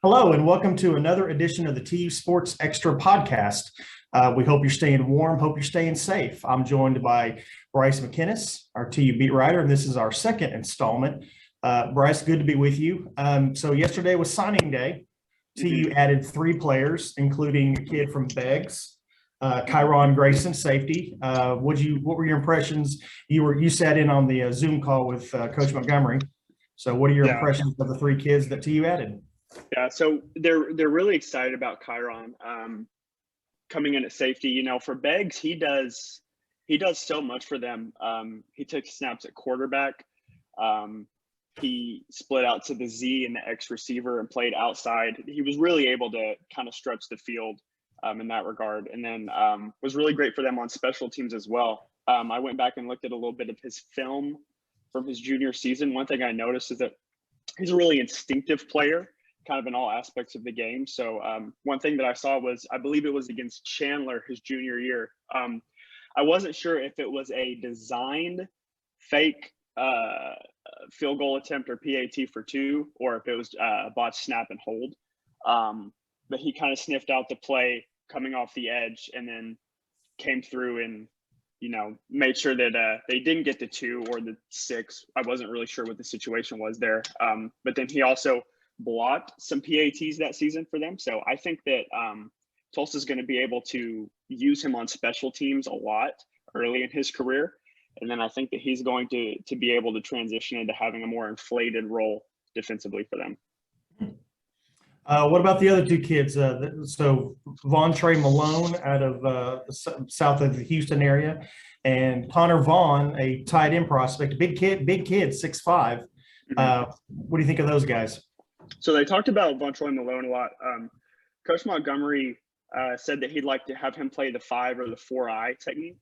Hello, and welcome to another edition of the TU Sports Extra podcast. We hope you're staying warm, hope you're staying safe. I'm joined by Bryce McInnes, our TU beat writer, and this is our second installment. Bryce, good to be with you. So yesterday was signing day. TU added three players, including a kid from Beggs, Kyron Grayson, safety. What were your impressions? You sat in on the Zoom call with Coach Montgomery. So what are your impressions of the three kids that TU added? Yeah, so they're really excited about Kyron coming in at safety. You know, for Beggs, he does so much for them. He took snaps at quarterback. He split out to the Z and the X receiver and played outside. He was really able to kind of stretch the field in that regard, and then was really great for them on special teams as well. I went back and looked at a little bit of his film from his junior season. One thing I noticed is that he's a really instinctive player, kind of in all aspects of the game. So one thing that I saw was, I believe it was against Chandler his junior year. I wasn't sure if it was a designed fake field goal attempt or PAT for two, or if it was a botched snap and hold. But he kind of sniffed out the play coming off the edge and then came through and, you know, made sure that they didn't get the 2 or the 6. I wasn't really sure what the situation was there. But then he also blocked some PATs that season for them. So I think that Tulsa's going to be able to use him on special teams a lot early in his career. And then I think that he's going to be able to transition into having a more inflated role defensively for them. What about the other two kids? So Vontre Malone out of south of the Houston area, and Connor Vaughn, a tight end prospect, big kid, 6'5". What do you think of those guys? So they talked about Vontre Malone a lot. Coach Montgomery said that he'd like to have him play the 5 or the 4-eye technique.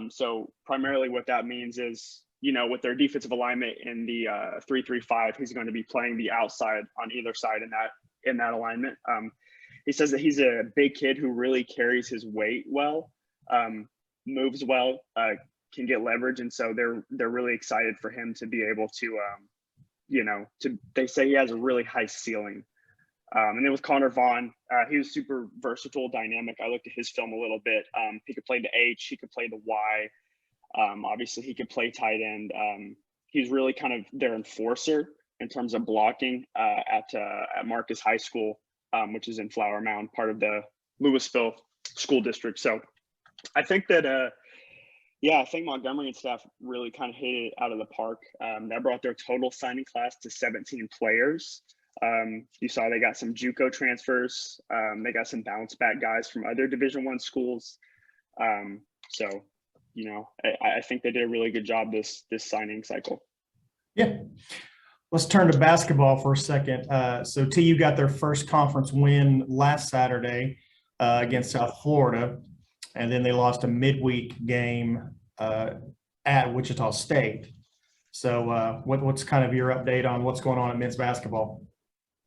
So primarily what that means is, you know, with their defensive alignment in the 3-3-5, he's going to be playing the outside on either side in that alignment. He says that he's a big kid who really carries his weight well, moves well, can get leverage, and so they're really excited for him to be able to, they say he has a really high ceiling. And then with Connor Vaughn, he was super versatile, dynamic. I looked at his film a little bit. He could play the H, he could play the Y. Obviously, he could play tight end. He's really kind of their enforcer in terms of blocking at Marcus High School, which is in Flower Mound, part of the Louisville School District. So I think that, I think Montgomery and staff really kind of hit it out of the park. That brought their total signing class to 17 players. You saw they got some JUCO transfers. They got some bounce back guys from other Division I schools. So, you know, I think they did a really good job this signing cycle. Yeah. Let's turn to basketball for a second. So TU got their first conference win last Saturday against South Florida, and then they lost a midweek game at Wichita State. So what's kind of your update on what's going on at men's basketball?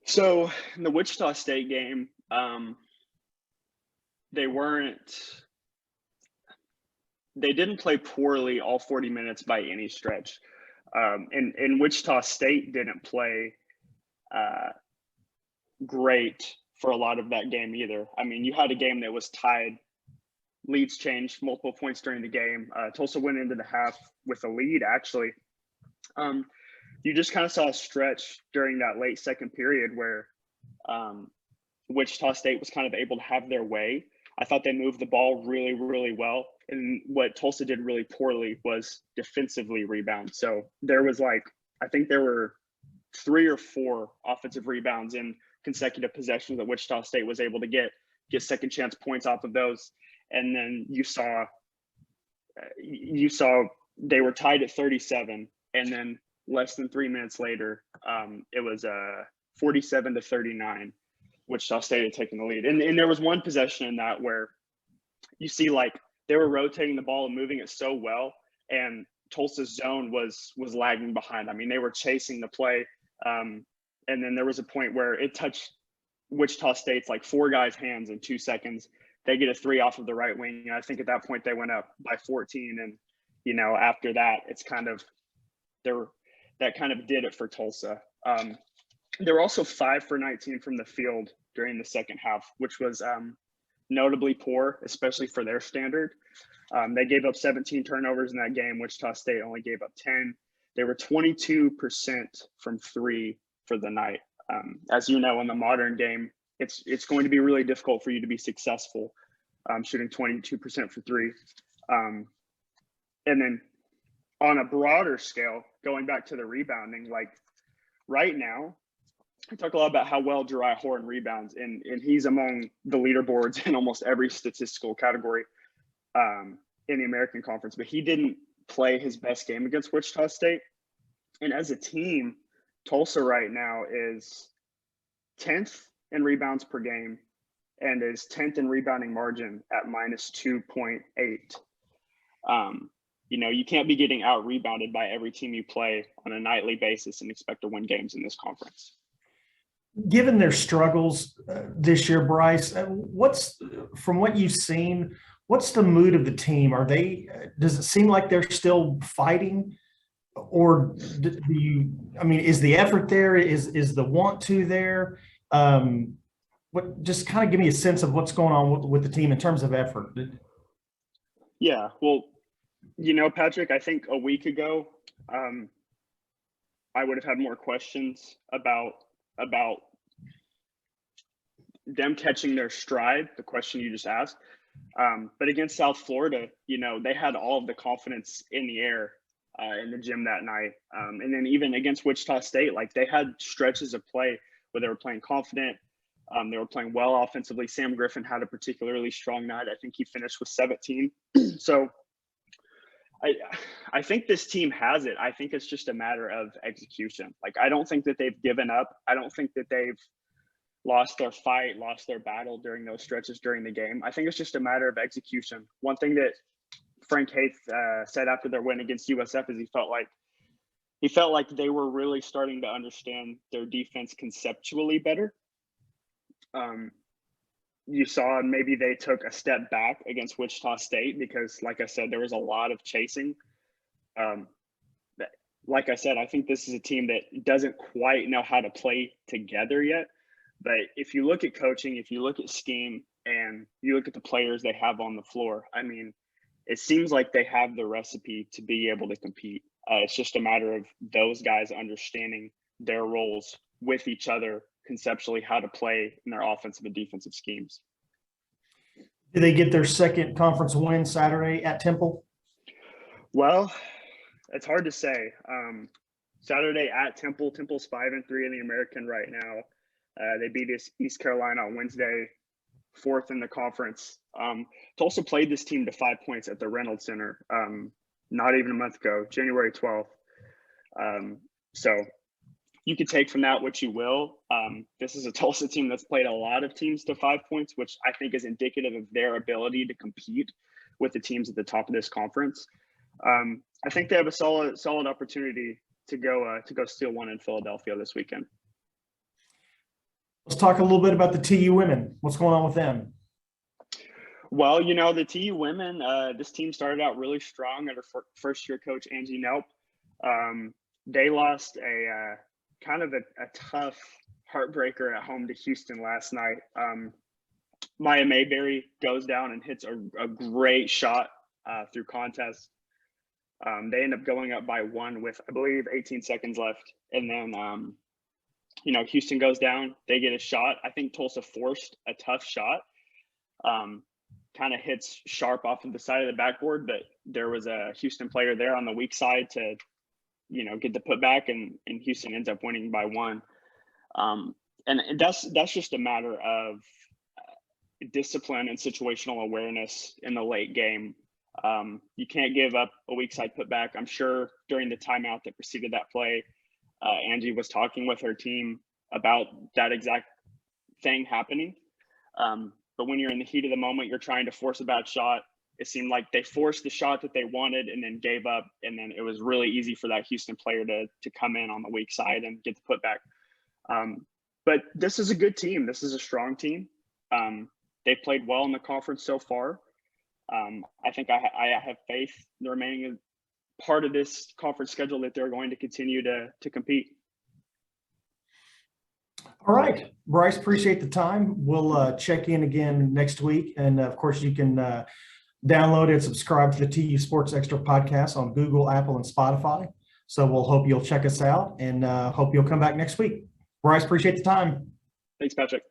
So in the Wichita State game, they didn't play poorly all 40 minutes by any stretch. And Wichita State didn't play great for a lot of that game either. I mean, you had a game that was tied, leads changed, multiple points during the game. Tulsa went into the half with a lead, actually. You just kind of saw a stretch during that late second period where Wichita State was kind of able to have their way. I thought they moved the ball really, really well. And what Tulsa did really poorly was defensively rebound. So there was I think there were 3 or 4 offensive rebounds in consecutive possessions that Wichita State was able to get second chance points off of those. And then you saw they were tied at 37, and then less than 3 minutes later, it was 47-39. Wichita State had taken the lead. And there was one possession in that where you see they were rotating the ball and moving it so well, and Tulsa's zone was lagging behind. I mean, they were chasing the play. And then there was a point where it touched Wichita State's 4 guys' hands in 2 seconds. They get a 3 off of the right wing. And I think at that point they went up by 14. And, you know, after that, it's kind of that kind of did it for Tulsa. They were also 5 for 19 from the field during the second half, which was notably poor, especially for their standard. They gave up 17 turnovers in that game. Wichita State only gave up 10. They were 22% from three for the night. As you know, in the modern game, it's going to be really difficult for you to be successful shooting 22% for three. And then on a broader scale, going back to the rebounding, like right now, I talk a lot about how well Jeriah Horton rebounds, and he's among the leaderboards in almost every statistical category in the American Conference, but he didn't play his best game against Wichita State. And as a team, Tulsa right now is 10th in rebounds per game and is 10th in rebounding margin at minus 2.8. You can't be getting out rebounded by every team you play on a nightly basis and expect to win games in this conference. Given their struggles this year, Bryce, from what you've seen, what's the mood of the team? Does it seem like they're still fighting, or is the effort there? Is the want to there? Just kind of give me a sense of what's going on with the team in terms of effort. Yeah, well, Patrick, I think a week ago, I would have had more questions about them catching their stride, the question you just asked. But against South Florida, they had all of the confidence in the air in the gym that night. And then even against Wichita State, like they had stretches of play where they were playing confident. They were playing well offensively. Sam Griffin had a particularly strong night. I think he finished with 17. So I think this team has it. I think it's just a matter of execution. Like, I don't think that they've given up. I don't think that they've lost their fight, lost their battle during those stretches during the game. I think it's just a matter of execution. One thing that Frank Haith said after their win against USF is he felt like they were really starting to understand their defense conceptually better. You saw maybe they took a step back against Wichita State because, like I said, there was a lot of chasing. Like I said, I think this is a team that doesn't quite know how to play together yet. But if you look at coaching, if you look at scheme, and you look at the players they have on the floor, it seems like they have the recipe to be able to compete. It's just a matter of those guys understanding their roles with each other conceptually, how to play in their offensive and defensive schemes. Do they get their second conference win Saturday at Temple? Well, it's hard to say. Saturday at Temple. Temple's 5-3 in the American right now. They beat East Carolina on Wednesday, 4th in the conference. Tulsa played this team to 5 points at the Reynolds Center not even a month ago, January 12th. So you could take from that what you will. This is a Tulsa team that's played a lot of teams to 5 points, which I think is indicative of their ability to compete with the teams at the top of this conference. I think they have a solid opportunity to go steal one in Philadelphia this weekend. Let's talk a little bit about the TU women. What's going on with them? Well, the TU women, this team started out really strong under first-year coach Angie Nelp. They lost a kind of a tough heartbreaker at home to Houston last night. Maya Mayberry goes down and hits a great shot through contest. They end up going up by 1 with, I believe, 18 seconds left. And then, Houston goes down. They get a shot. I think Tulsa forced a tough shot. Kind of hits sharp off of the side of the backboard, but there was a Houston player there on the weak side to, get the putback, and Houston ends up winning by 1. And that's just a matter of discipline and situational awareness in the late game. You can't give up a weak side putback. I'm sure during the timeout that preceded that play, Angie was talking with her team about that exact thing happening. But when you're in the heat of the moment, you're trying to force a bad shot. It seemed like they forced the shot that they wanted and then gave up. And then it was really easy for that Houston player to come in on the weak side and get the putback. But this is a good team. This is a strong team. They've played well in the conference so far. I think I have faith in the remaining part of this conference schedule that they're going to continue to compete. All right, Bryce, appreciate the time. We'll check in again next week. And of course, you can download and subscribe to the TU Sports Extra podcast on Google, Apple, and Spotify. So we'll hope you'll check us out and hope you'll come back next week. Bryce, appreciate the time. Thanks, Patrick.